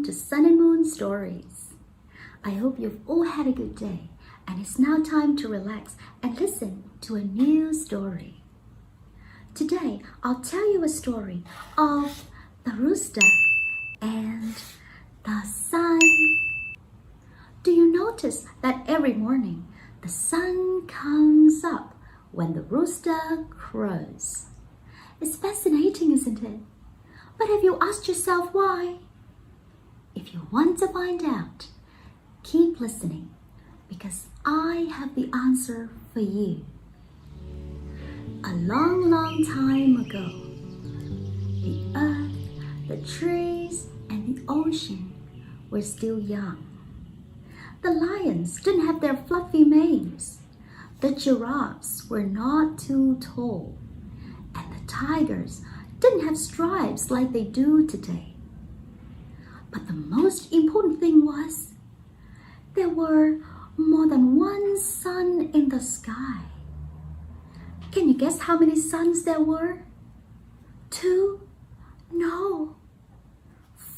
welcome to Sun and Moon Stories. I hope you've all had a good day, and it's now time to relax and listen to a new story. Today, I'll tell you a story of the rooster and the sun. Do you notice that every morning the sun comes up when the rooster crows? It's fascinating, isn't it? But have you asked yourself why? If you want to find out, keep listening because I have the answer for you. A long, long time ago, the earth, the trees, and the ocean were still young. The lions didn't have their fluffy manes. The giraffes were not too tall. And the tigers didn't have stripes like they do today. But the most important thing was there were more than one sun in the sky. Can you guess how many suns there were? 2? No.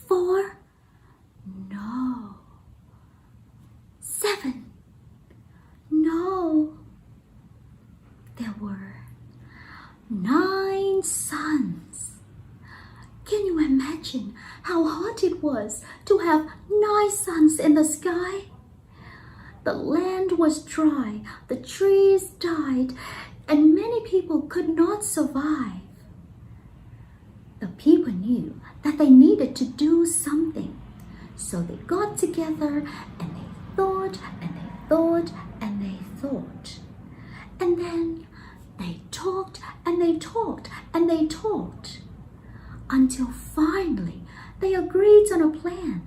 4? No. 7? No. There were 9 suns. Can you imagine how hot it was to have 9 suns in the sky? The land was dry, the trees died, and many people could not survive. The people knew that they needed to do something, so they got together and they thought and they thought and they thought. And then they talked and they talked and they talked until finally they agreed on a plan.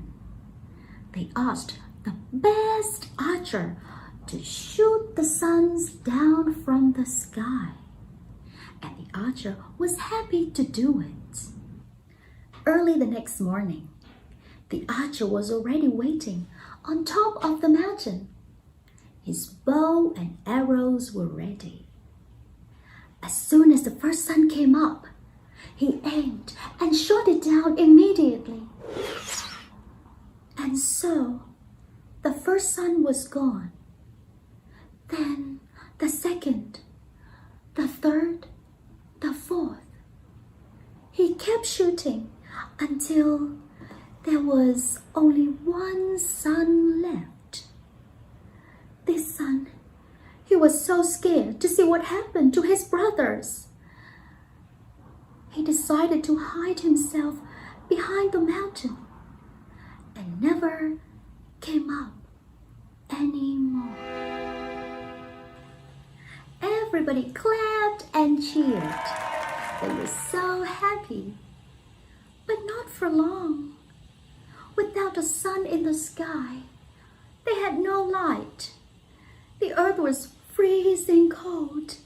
They asked the best archer to shoot the suns down from the sky. And the archer was happy to do it. Early the next morning, the archer was already waiting on top of the mountain. His bow and arrows were ready. As soon as the first sun came up, he aimed and shot it down immediately. And so, the first sun was gone. Then the second, the third, the fourth. He kept shooting until there was only one sun left. This sun, he was so scared to see what happened to his brothers. He decided to hide himself behind the mountain and never came up anymore. Everybody clapped and cheered. They were so happy. But not for long. Without a sun in the sky, they had no light. The earth was freezing cold,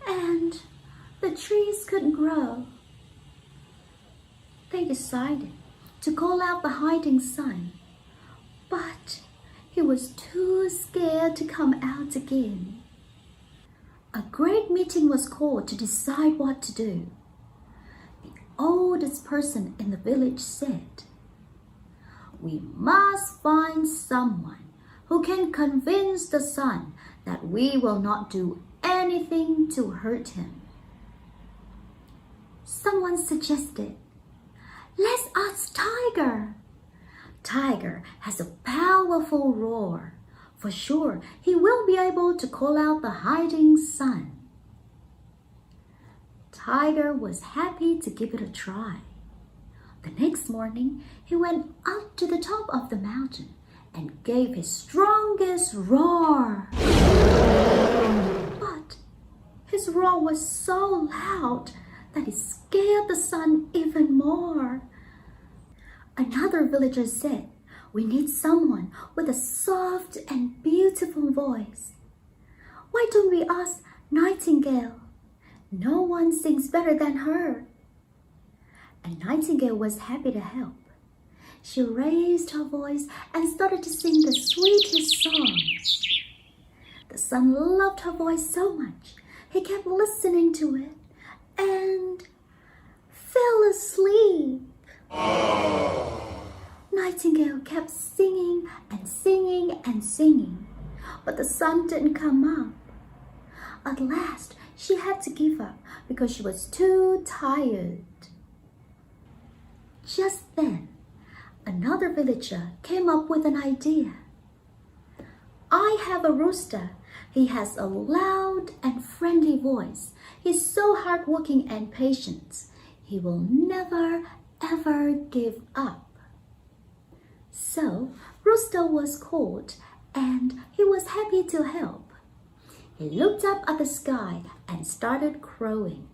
and the trees couldn't grow. They decided to call out the hiding sun, but he was too scared to come out again. A great meeting was called to decide what to do. The oldest person in the village said, "We must find someone who can convince the sun that we will not do anything to hurt him." Someone suggested, "Let's ask Tiger. Tiger has a powerful roar. For sure, he will be able to call out the hiding sun." Tiger was happy to give it a try. The next morning, he went up to the top of the mountain and gave his strongest roar. But his roar was so loud that it scared the sun even more. Another villager said, "We need someone with a soft and beautiful voice. Why don't we ask Nightingale? No one sings better than her." And Nightingale was happy to help. She raised her voice and started to sing the sweetest songs. The sun loved her voice so much, he kept listening to it and fell asleep. Nightingale kept singing and singing and singing, but the sun didn't come up. At last, she had to give up because she was too tired. Just then, another villager came up with an idea. I have a rooster. He has a loud and friendly voice. He's so hardworking and patient. He will never, ever give up. So, Rooster was called, and he was happy to help. He looked up at the sky and started crowing.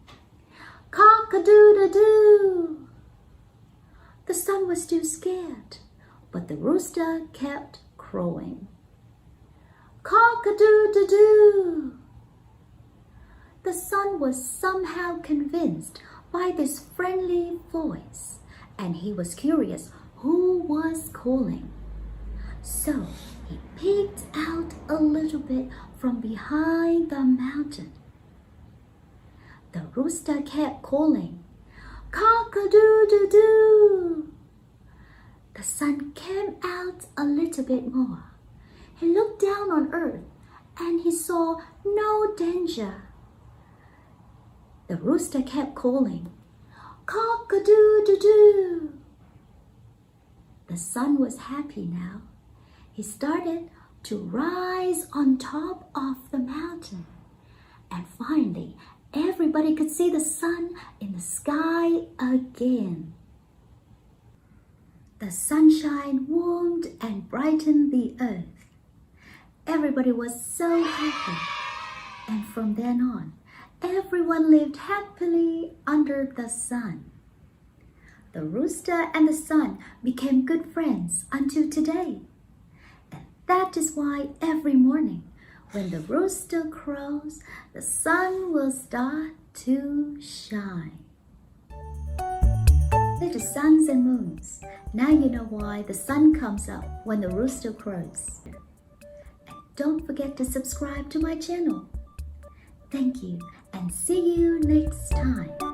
Cock-a-doodle-doo! The sun was still scared, but the rooster kept crowing. Cock-a-doodle-doo! The sun was somehow convinced by this friendly voice, and he was curious who was calling. So he peeked out a little bit from behind the mountain. The rooster kept calling, Cock-a-doodle-doo! The sun came out a little bit more. He looked down on earth and he saw no danger. The rooster kept calling, Cock-a-doodle-doo! The sun was happy now. He started to rise on top of the mountain. And finally, everybody could see the sun in the sky again. The sunshine warmed and brightened the earth. Everybody was so happy. And from then on, everyone lived happily under the sun. The rooster and the sun became good friends until today. And that is why every morning, when the rooster crows, the sun will start to shine. Little suns and moons, now you know why the sun comes up when the rooster crows. And don't forget to subscribe to my channel. Thank you and see you next time.